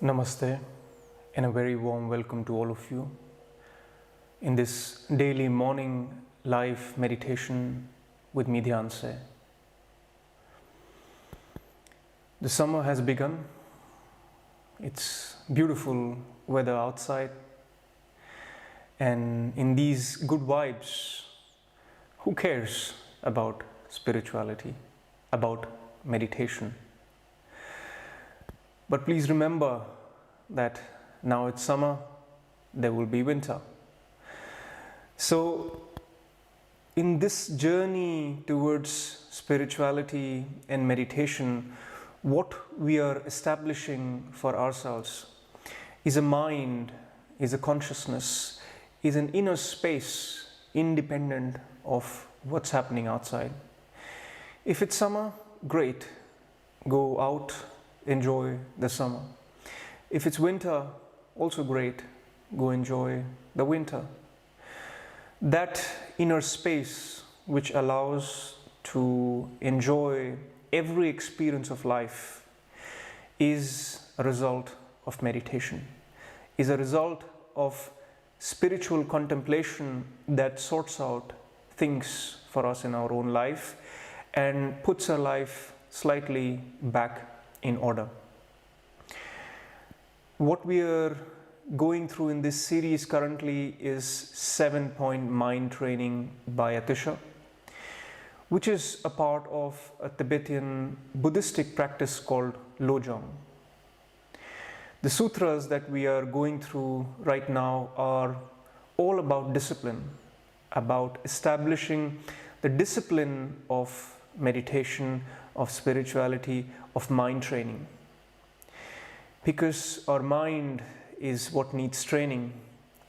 Namaste and a very warm welcome to all of you in this daily morning live meditation with me, Dhyanse. The summer has begun. It's beautiful weather outside, and in these good vibes, who cares about spirituality, about meditation? But please remember that now it's summer, there will be winter. So in this journey towards spirituality and meditation, what we are establishing for ourselves is a mind, is a consciousness, is an inner space independent of what's happening outside. If it's summer, great, go out, enjoy the summer. If it's winter, also great, go enjoy the winter. That inner space which allows to enjoy every experience of life is a result of meditation, is a result of spiritual contemplation that sorts out things for us in our own life and puts our life slightly back in order. What we are going through in this series currently is 7-point mind training by Atisha, which is a part of a Tibetan Buddhistic practice called Lojong. The sutras that we are going through right now are all about discipline, about establishing the discipline of meditation, of spirituality, of mind training. Because our mind is what needs training.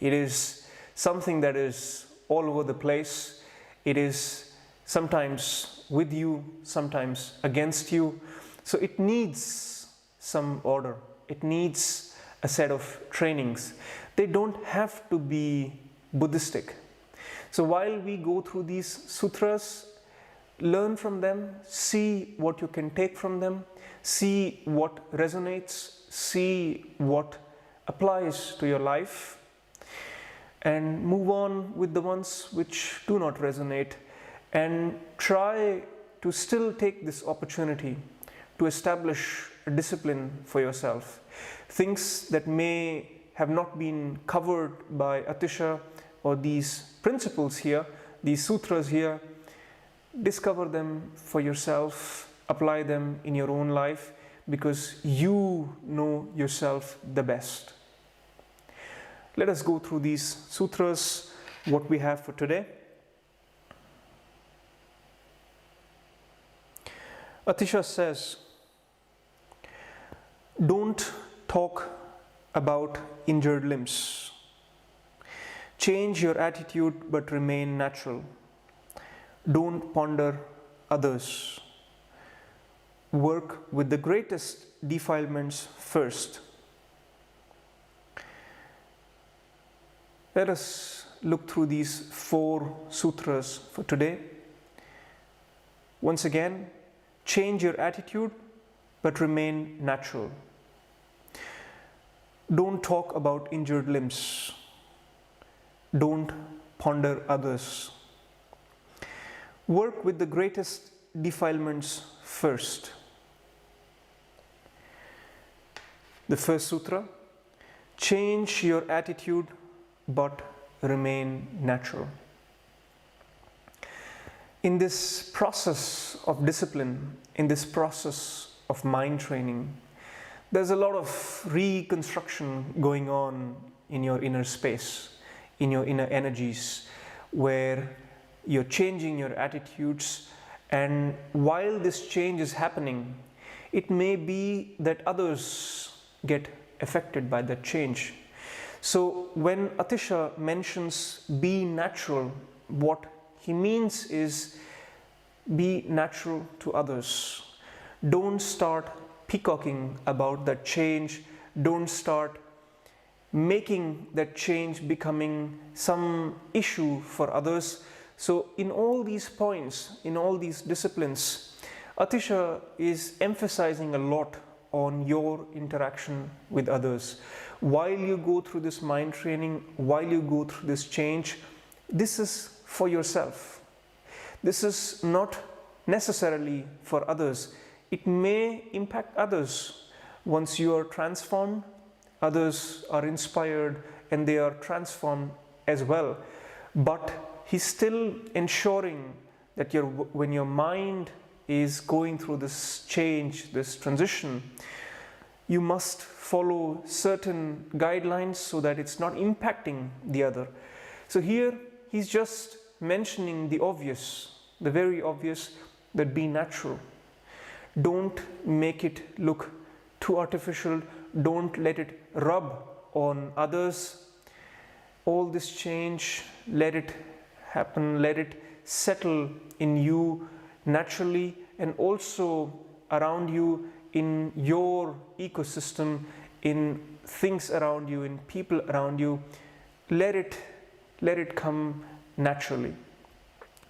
It is something that is all over the place. It is sometimes with you, sometimes against you. So it needs some order. It needs a set of trainings. They don't have to be Buddhistic. So while we go through these sutras, learn from them, see what you can take from them, see what resonates, see what applies to your life, and move on with the ones which do not resonate, and try to still take this opportunity to establish a discipline for yourself. Things that may have not been covered by Atisha or these principles here, these sutras here, discover them for yourself, apply them in your own life, because you know yourself the best. Let us go through these sutras, what we have for today. Atisha says, don't talk about injured limbs. Change your attitude but remain natural. Don't ponder others. Work with the greatest defilements first. Let us look through these 4 sutras for today. Once again, change your attitude but remain natural. Don't talk about injured limbs. Don't ponder others. Work with the greatest defilements first. The first sutra, change your attitude but remain natural. In this process of discipline, in this process of mind training, there's a lot of reconstruction going on in your inner space, in your inner energies, where you're changing your attitudes, and while this change is happening, it may be that others get affected by that change. So when Atisha mentions be natural, what he means is be natural to others. Don't start peacocking about that change. Don't start making that change becoming some issue for others. So in all these points, in all these disciplines, Atisha is emphasizing a lot on your interaction with others. While you go through this mind training, while you go through this change, this is for yourself. This is not necessarily for others. It may impact others. Once you are transformed, others are inspired and they are transformed as well. But he's still ensuring that when your mind is going through this change, this transition, you must follow certain guidelines so that it's not impacting the other. So here he's just mentioning the obvious, the very obvious, that be natural. Don't make it look too artificial. Don't let it rub on others. All this change, let it happen, let it settle in you naturally, and also around you, in your ecosystem, in things around you, in people around you. Let it come naturally.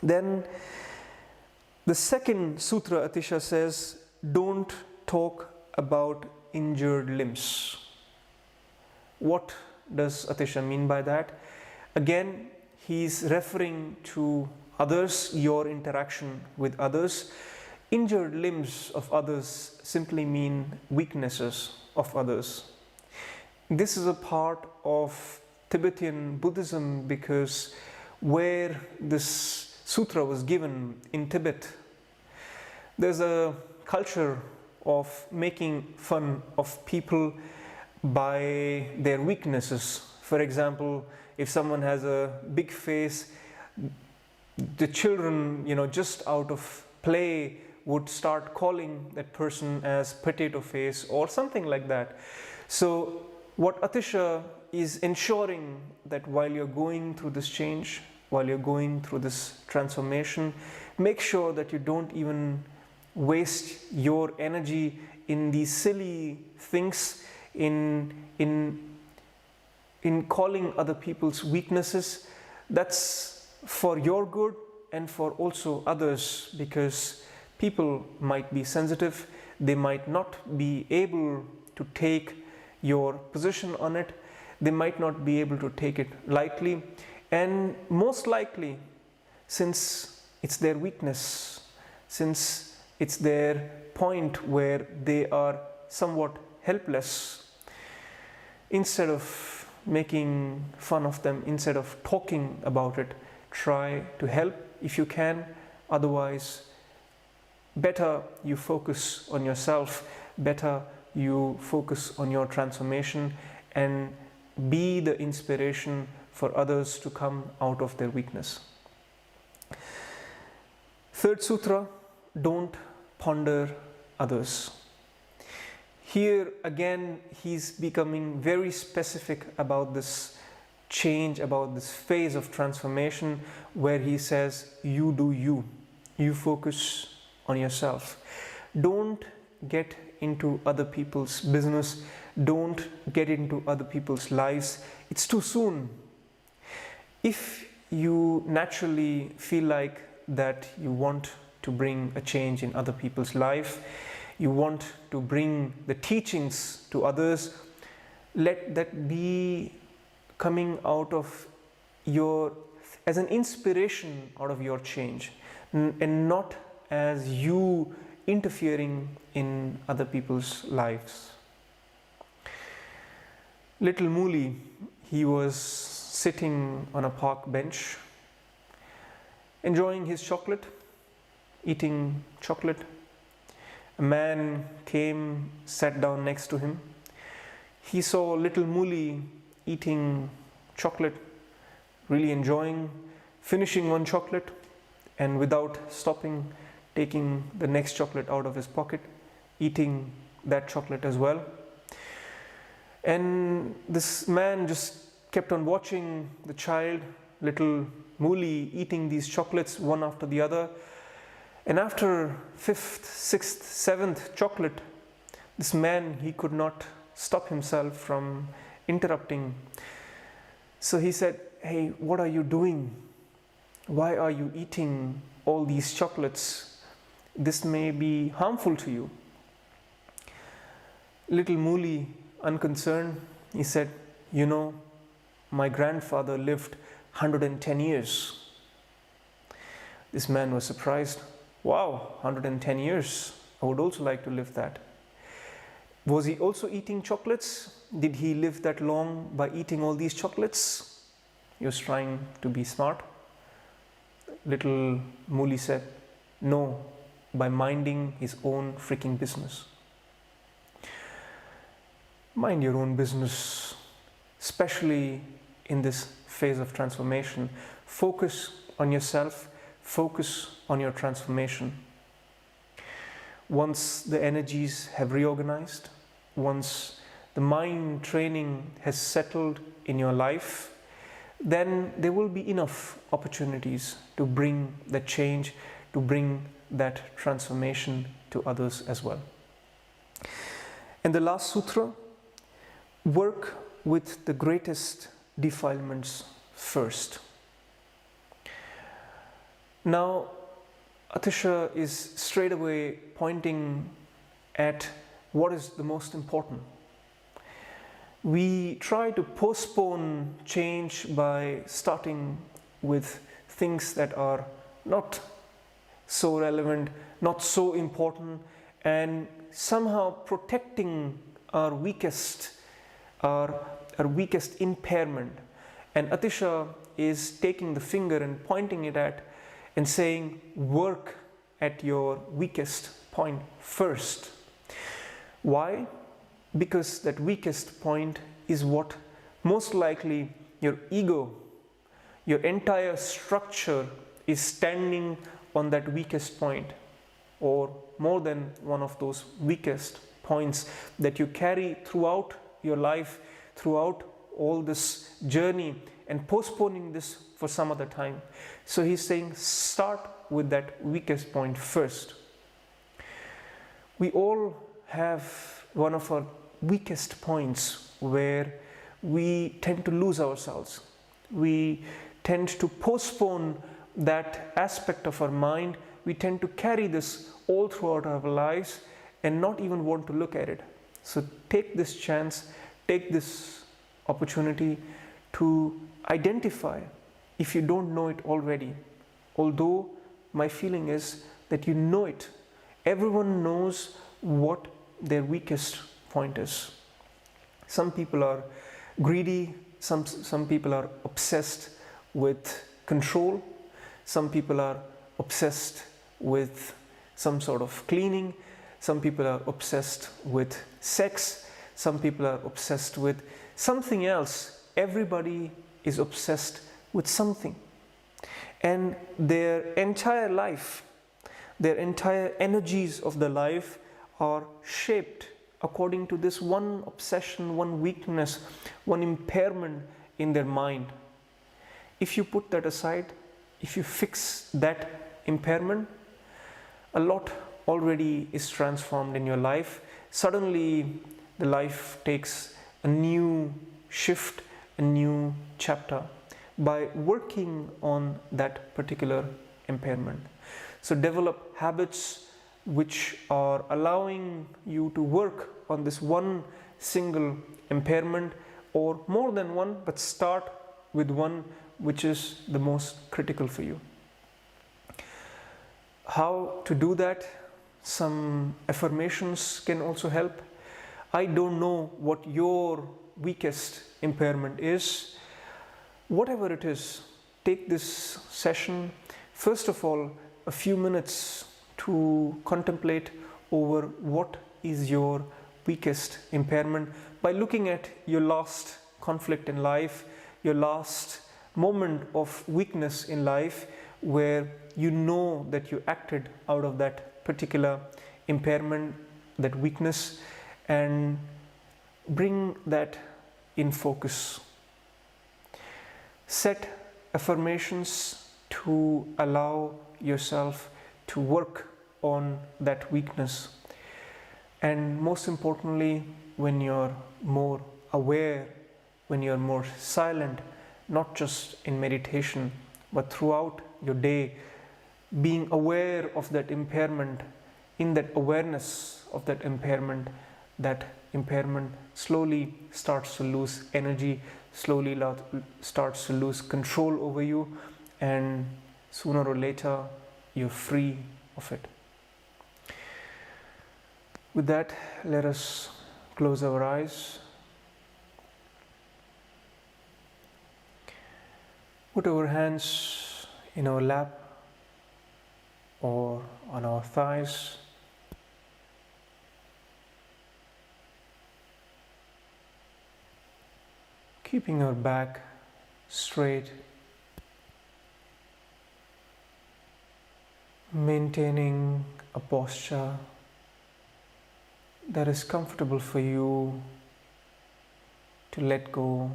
Then the second sutra, Atisha says, don't talk about injured limbs. What does Atisha mean by that? Again, he's referring to others, your interaction with others. Injured limbs of others simply mean weaknesses of others. This is a part of Tibetan Buddhism, because where this sutra was given in Tibet, there's a culture of making fun of people by their weaknesses. For example, if someone has a big face, the children, just out of play would start calling that person as potato face or something like that. So what Atisha is ensuring, that while you're going through this change, while you're going through this transformation, make sure that you don't even waste your energy in these silly things, in calling other people's weaknesses. That's for your good and for also others, because people might be sensitive. They might not be able to take your position on it. They might not be able to take it lightly. And most likely, since it's their weakness, since it's their point where they are somewhat helpless, instead of making fun of them, instead of talking about it, try to help if you can. Otherwise, better you focus on yourself, better you focus on your transformation and be the inspiration for others to come out of their weakness. Third sutra, don't ponder others. Here again, he's becoming very specific about this change, about this phase of transformation, where he says, you do you. You focus on yourself. Don't get into other people's business. Don't get into other people's lives. It's too soon. If you naturally feel like that you want to bring a change in other people's life, you want to bring the teachings to others, let that be coming out of your, as an inspiration out of your change, and not as you interfering in other people's lives. Little Muli, he was sitting on a park bench, enjoying his chocolate, eating chocolate. A man came, sat down next to him. He saw little Muli eating chocolate, really enjoying, finishing one chocolate, and without stopping, taking the next chocolate out of his pocket, eating that chocolate as well. And this man just kept on watching the child, little Muli, eating these chocolates one after the other. And after 5th, 6th, 7th chocolate, this man, he could not stop himself from interrupting. So he said, "Hey, what are you doing? Why are you eating all these chocolates? This may be harmful to you." Little Muli, unconcerned, he said, "You know, my grandfather lived 110 years. This man was surprised. Wow, 110 years. I would also like to live that. Was he also eating chocolates? Did he live that long by eating all these chocolates? He was trying to be smart. Little Muli said, no, by minding his own freaking business. Mind your own business, especially in this phase of transformation. Focus on yourself, focus on your transformation. Once the energies have reorganized, once the mind training has settled in your life, then there will be enough opportunities to bring that change, to bring that transformation to others as well. And the last sutra, work with the greatest defilements first. Now, Atisha is straight away pointing at what is the most important. We try to postpone change by starting with things that are not so relevant, not so important, and somehow protecting our weakest impairment. And Atisha is taking the finger and pointing it at and saying, work at your weakest point first. Why? Because that weakest point is what most likely your ego, your entire structure is standing on that weakest point, or more than one of those weakest points that you carry throughout your life, throughout all this journey, and postponing this for some other time. So he's saying, start with that weakest point first. We all have one of our weakest points where we tend to lose ourselves. We tend to postpone that aspect of our mind. We tend to carry this all throughout our lives and not even want to look at it. So take this chance, take this opportunity to identify, if you don't know it already, although my feeling is that you know it. Everyone knows what their weakest point is. Some people are greedy, some people are obsessed with control, some people are obsessed with some sort of cleaning, some people are obsessed with sex, some people are obsessed with something else. Everybody is obsessed with something. And their entire life, their entire energies of the life are shaped according to this one obsession, one weakness, one impairment in their mind. If you put that aside, if you fix that impairment, a lot already is transformed in your life. Suddenly the life takes a new shift, a new chapter by working on that particular impairment. So develop habits which are allowing you to work on this one single impairment, or more than one, but start with one which is the most critical for you. How to do that? Some affirmations can also help. I don't know what your weakest impairment is. Whatever it is, take this session, first of all, a few minutes to contemplate over what is your weakest impairment by looking at your last conflict in life, your last moment of weakness in life where you know that you acted out of that particular impairment, that weakness, and bring that in focus. Set affirmations to allow yourself to work on that weakness. And most importantly, when you're more aware, when you're more silent, not just in meditation, but throughout your day, being aware of that impairment, in that awareness of that impairment, that impairment slowly starts to lose energy, slowly starts to lose control over you, and sooner or later you're free of it. With that, let us close our eyes. Put our hands in our lap or on our thighs. Keeping our back straight, maintaining a posture that is comfortable for you to let go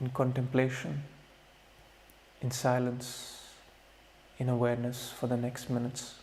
in contemplation, in silence, in awareness for the next minutes.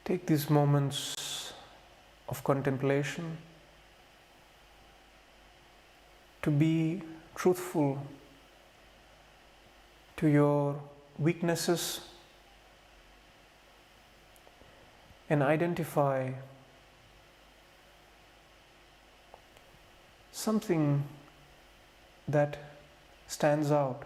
Take these moments of contemplation to be truthful to your weaknesses and identify something that stands out.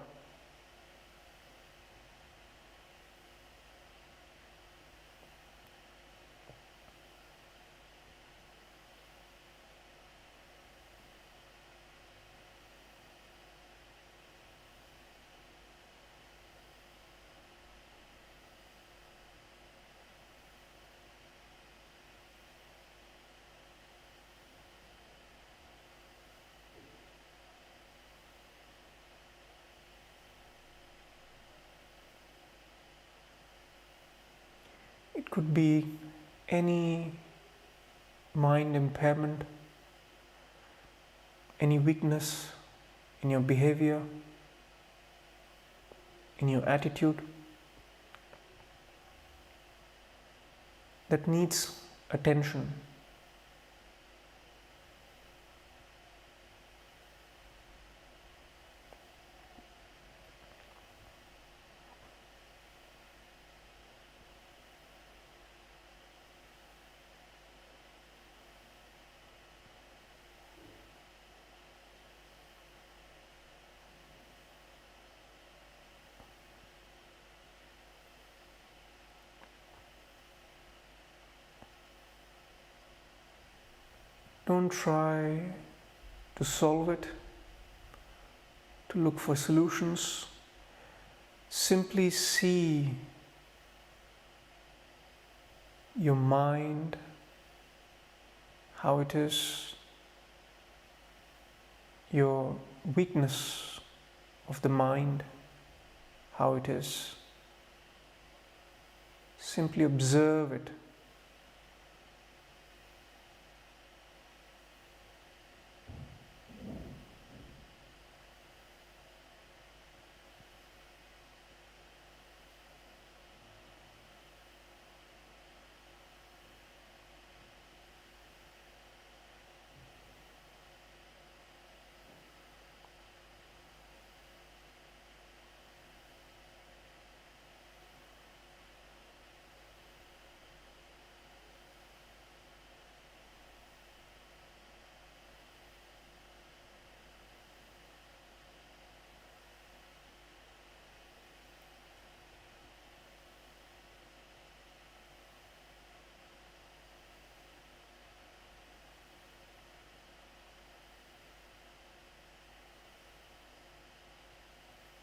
It could be any mind impairment, any weakness in your behavior, in your attitude that needs attention. Don't try to solve it, to look for solutions. Simply see your mind, how it is, your weakness of the mind, how it is. Simply observe it.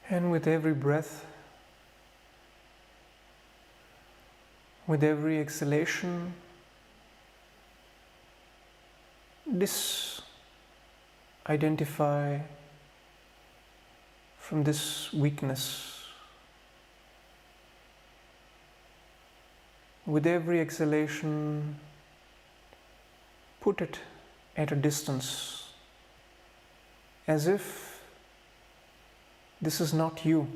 And with every breath, With every exhalation, identify from this weakness. With every exhalation, put it at a distance, as if this is not you.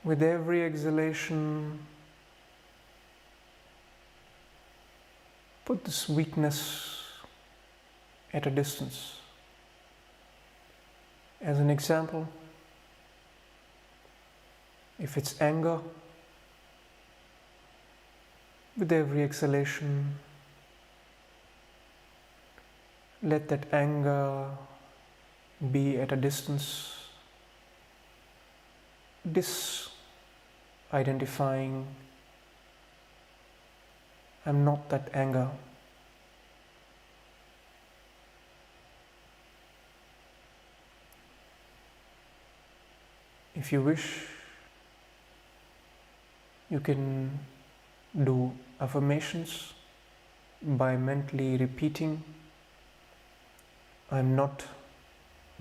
With every exhalation, put this weakness at a distance. As an example, if it's anger, with every exhalation, let that anger be at a distance. Identifying, I'm not that anger. If you wish, you can do affirmations by mentally repeating, I'm not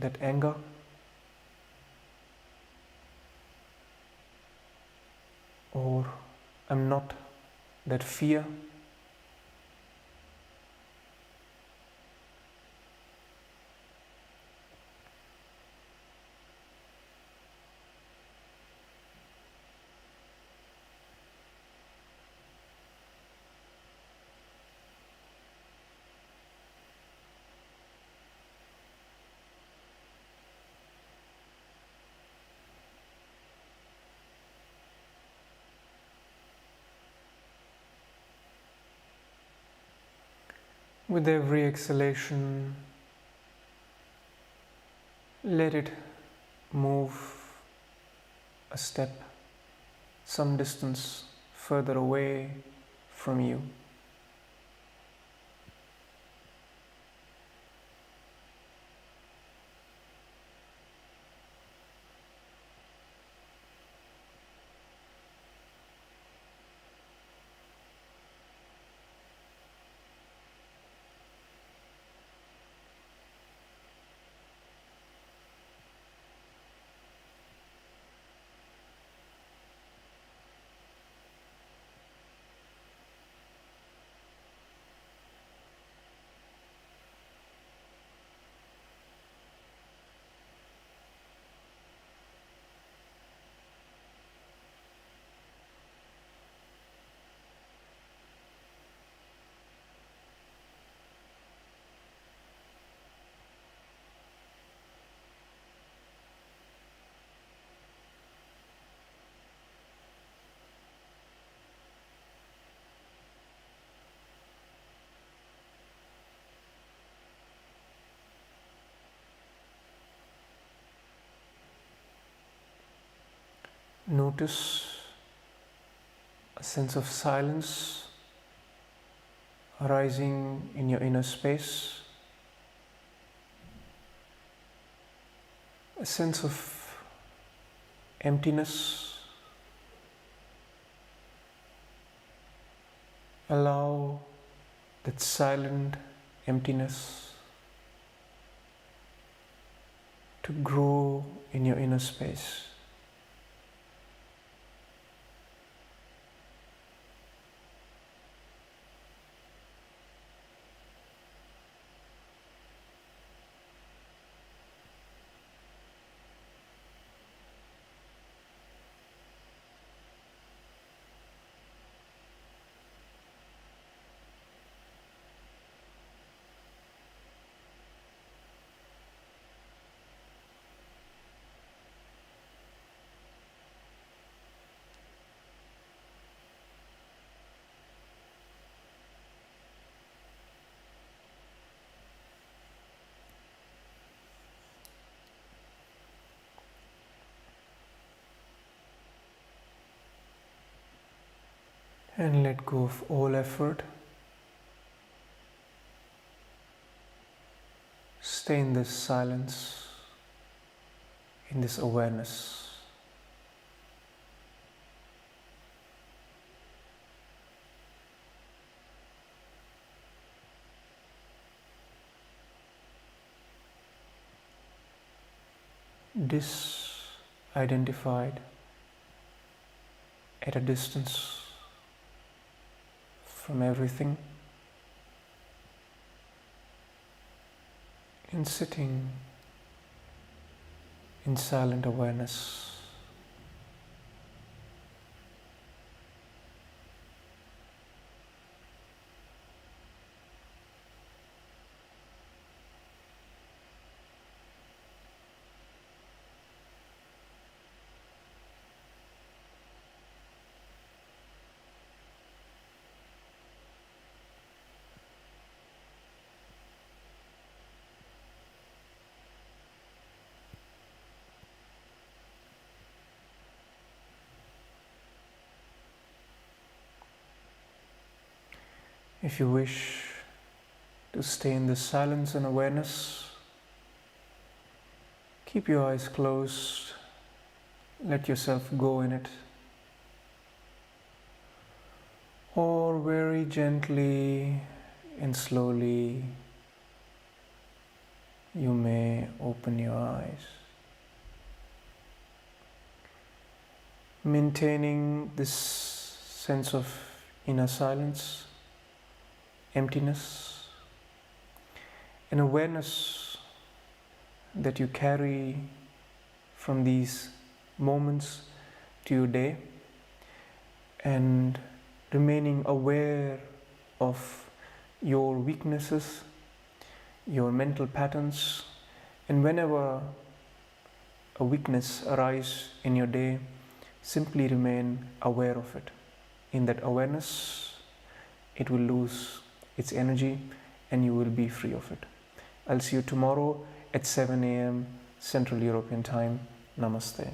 that anger. Or I'm not that fear. With every exhalation, let it move a step, some distance further away from you. Notice a sense of silence arising in your inner space, a sense of emptiness. Allow that silent emptiness to grow in your inner space. And let go of all effort. Stay in this silence, in this awareness. Disidentified, at a distance from everything, and sitting in silent awareness. If you wish to stay in this silence and awareness, keep your eyes closed, let yourself go in it, or very gently and slowly you may open your eyes. Maintaining this sense of inner silence, emptiness, an awareness that you carry from these moments to your day, and remaining aware of your weaknesses, your mental patterns, and whenever a weakness arises in your day, simply remain aware of it. In that awareness, it will lose its energy and you will be free of it. I'll see you tomorrow at 7 a.m. Central European Time. Namaste.